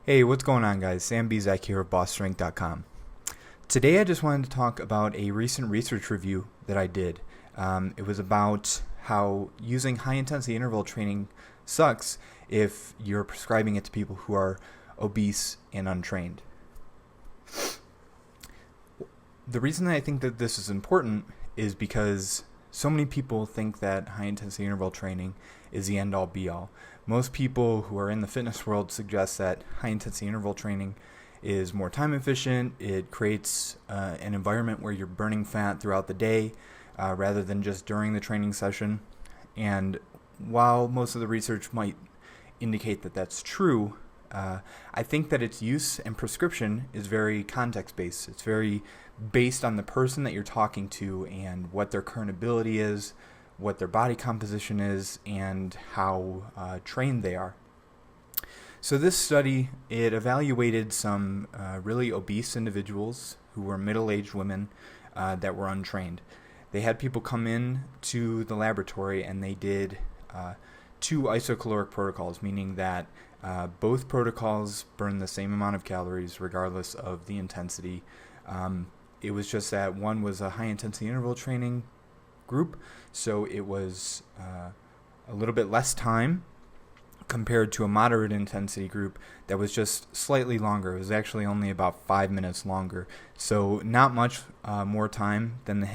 Hey, what's going on, guys? Sam Bezak here of BossStrength.com. Today I just wanted to talk about a recent research review that I did. It was about how using high-intensity interval training sucks if you're prescribing it to people who are obese and untrained. The reason that I think that this is important is because so many people think that high-intensity interval training is the end-all be-all. Most people who are in the fitness world suggest that high-intensity interval training is more time efficient. It creates an environment where you're burning fat throughout the day rather than just during the training session. And while most of the research might indicate that that's true, I think that its use and prescription is very context-based. It's very based on the person that you're talking to and what their current ability is, what their body composition is, and how trained they are. So this study, it evaluated some really obese individuals who were middle-aged women that were untrained. They had people come in to the laboratory and they did two isocaloric protocols, meaning that both protocols burn the same amount of calories regardless of the intensity. It was just that one was a high-intensity interval training group, so it was a little bit less time compared to a moderate intensity group that was just slightly longer. It was actually only about 5 minutes longer, so not much more time than the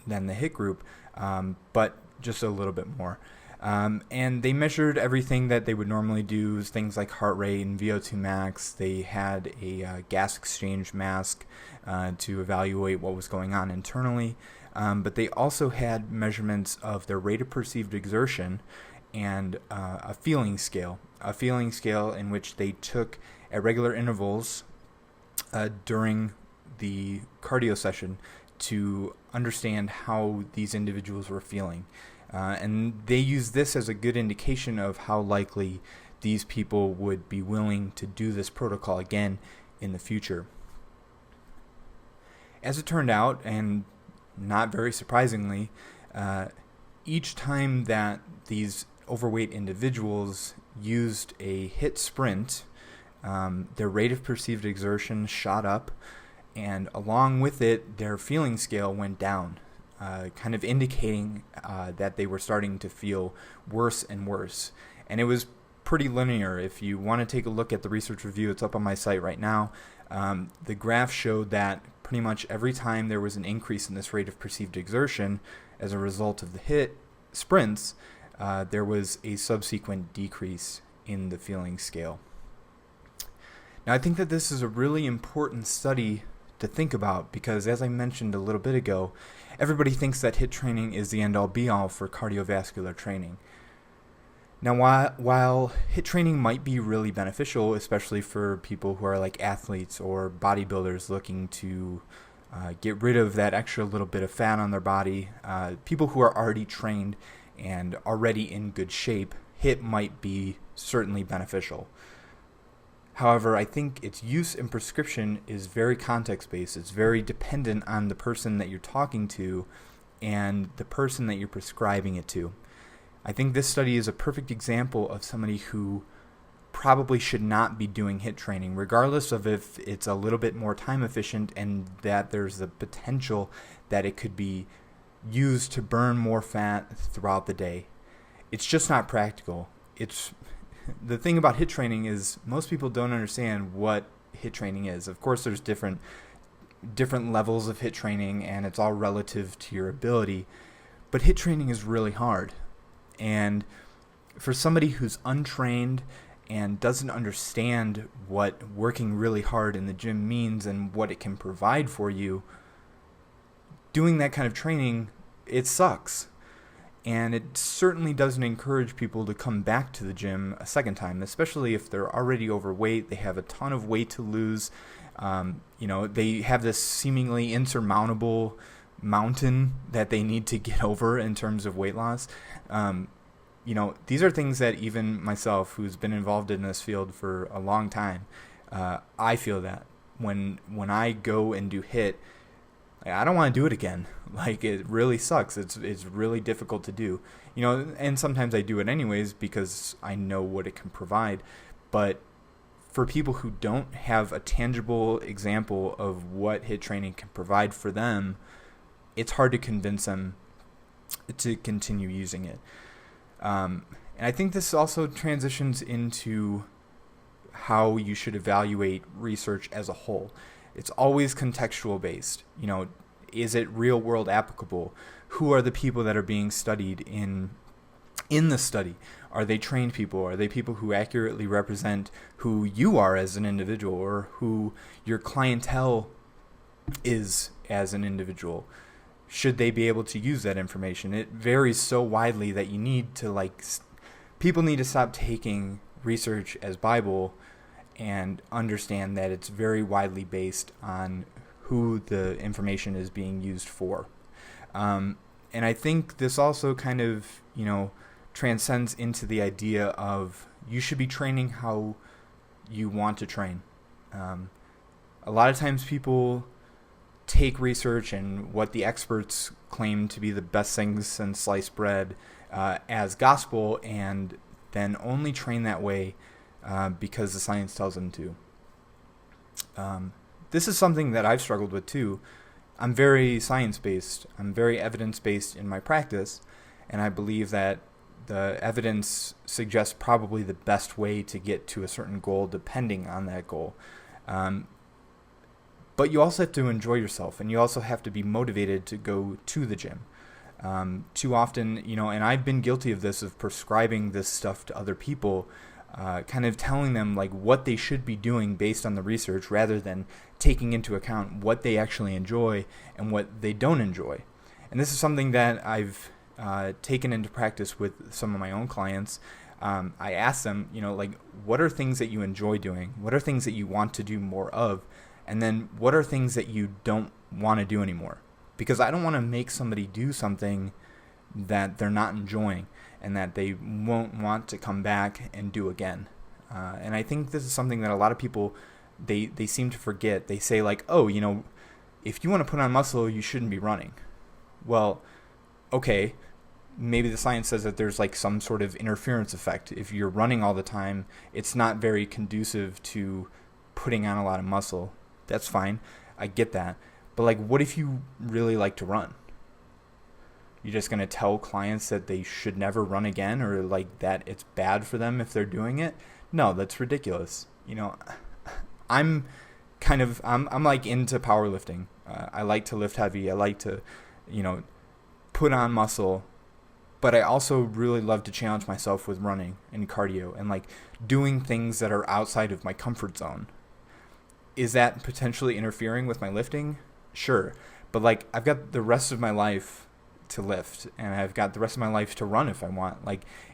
HIIT group, but just a little bit more. And they measured everything that they would normally do, things like heart rate and VO2 max. They had a gas exchange mask to evaluate what was going on internally. But they also had measurements of their rate of perceived exertion and a feeling scale in which they took at regular intervals during the cardio session to understand how these individuals were feeling. And they used this as a good indication of how likely these people would be willing to do this protocol again in the future. As it turned out, and not very surprisingly, each time that these overweight individuals used a HIIT sprint, their rate of perceived exertion shot up, and along with it, their feeling scale went down, kind of indicating that they were starting to feel worse and worse. And it was pretty linear. If you want to take a look at the research review, it's up on my site right now. The graph showed that pretty much every time there was an increase in this rate of perceived exertion as a result of the HIIT sprints, there was a subsequent decrease in the feeling scale. Now, I think that this is a really important study to think about because, as I mentioned a little bit ago, everybody thinks that HIIT training is the end-all be-all for cardiovascular training. Now, while HIIT training might be really beneficial, especially for people who are like athletes or bodybuilders looking to get rid of that extra little bit of fat on their body, people who are already trained and already in good shape, HIIT might be certainly beneficial. However, I think its use and prescription is very context-based. It's very dependent on the person that you're talking to and the person that you're prescribing it to. I think this study is a perfect example of somebody who probably should not be doing HIIT training, regardless of if it's a little bit more time efficient and that there's the potential that it could be used to burn more fat throughout the day. It's just not practical. The thing about HIIT training is most people don't understand what HIIT training is. Of course, there's different levels of HIIT training, and it's all relative to your ability, but HIIT training is really hard. And for somebody who's untrained and doesn't understand what working really hard in the gym means and what it can provide for you, doing that kind of training, it sucks. And it certainly doesn't encourage people to come back to the gym a second time, especially if they're already overweight, they have a ton of weight to lose, they have this seemingly insurmountable mountain that they need to get over in terms of weight loss. These are things that even myself, who's been involved in this field for a long time, I feel that when I go and do HIIT, I don't want to do it again. Like, it really sucks. It's really difficult to do. And sometimes I do it anyways because I know what it can provide. But for people who don't have a tangible example of what HIIT training can provide for them, it's hard to convince them to continue using it. And I think this also transitions into how you should evaluate research as a whole. It's always contextual based. Is it real world applicable? Who are the people that are being studied in the study? Are they trained people? Are they people who accurately represent who you are as an individual, or who your clientele is as an individual? Should they be able to use that information? It varies so widely that you need to people need to stop taking research as Bible and understand that it's very widely based on who the information is being used for. And I think this also kind of, transcends into the idea of you should be training how you want to train. A lot of times people take research and what the experts claim to be the best things since sliced bread as gospel, and then only train that way because the science tells them to. This is something that I've struggled with too. I'm very science-based. I'm very evidence-based in my practice, and I believe that the evidence suggests probably the best way to get to a certain goal depending on that goal. But you also have to enjoy yourself, and you also have to be motivated to go to the gym. Too often, and I've been guilty of this, of prescribing this stuff to other people, kind of telling them what they should be doing based on the research, rather than taking into account what they actually enjoy and what they don't enjoy. And this is something that I've taken into practice with some of my own clients. I ask them, what are things that you enjoy doing? What are things that you want to do more of? And then what are things that you don't want to do anymore? Because I don't want to make somebody do something that they're not enjoying and that they won't want to come back and do again. And I think this is something that a lot of people, they seem to forget. They say if you want to put on muscle, you shouldn't be running. Well, okay, maybe the science says that there's some sort of interference effect. If you're running all the time, it's not very conducive to putting on a lot of muscle. That's fine. I get that. But what if you really like to run? You're just going to tell clients that they should never run again, or that it's bad for them if they're doing it? No, that's ridiculous. I'm into powerlifting. I like to lift heavy. I like to, put on muscle. But I also really love to challenge myself with running and cardio and doing things that are outside of my comfort zone. Is that potentially interfering with my lifting? Sure. But I've got the rest of my life to lift, and I've got the rest of my life to run if I want.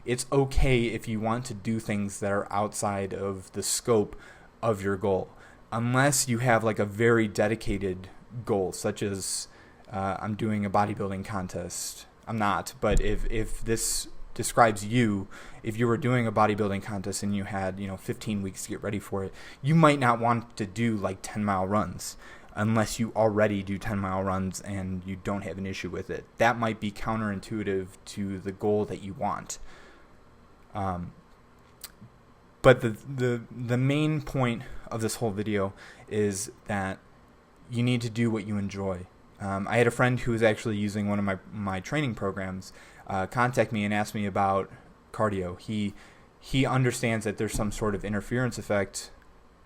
It's okay if you want to do things that are outside of the scope of your goal, unless you have a very dedicated goal, such as I'm doing a bodybuilding contest. I'm not, but if this describes you, if you were doing a bodybuilding contest and you had 15 weeks to get ready for it, you might not want to do 10-mile runs unless you already do 10-mile runs and you don't have an issue with it. That might be counterintuitive to the goal that you want. But the main point of this whole video is that you need to do what you enjoy. I had a friend who was actually using one of my training programs contact me and ask me about cardio. He understands that there's some sort of interference effect,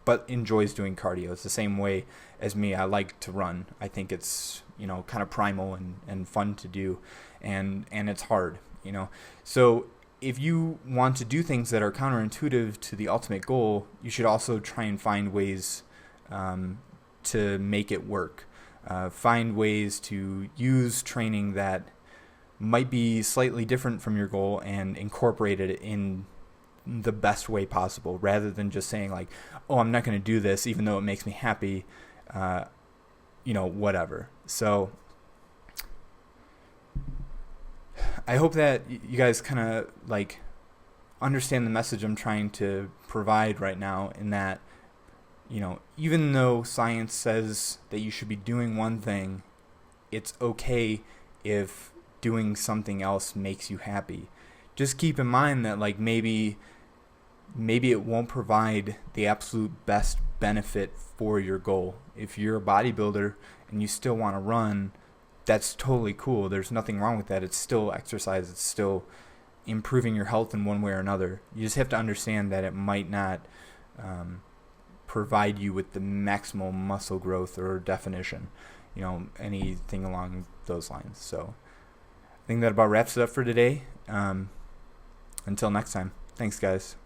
but enjoys doing cardio. It's the same way as me. I like to run. I think it's kind of primal and fun to do, and it's hard. So if you want to do things that are counterintuitive to the ultimate goal, you should also try and find ways to make it work. Find ways to use training that might be slightly different from your goal and incorporate it in the best way possible, rather than just saying oh, I'm not going to do this even though it makes me happy, whatever. So I hope that you guys kind of understand the message I'm trying to provide right now, in that even though science says that you should be doing one thing, it's okay if doing something else makes you happy. Just keep in mind that maybe maybe it won't provide the absolute best benefit for your goal. If you're a bodybuilder and you still want to run, that's totally cool. There's nothing wrong with that. It's still exercise. It's still improving your health in one way or another. You just have to understand that it might not provide you with the maximal muscle growth or definition, anything along those lines. So I think that about wraps it up for today. Until next time. Thanks, guys.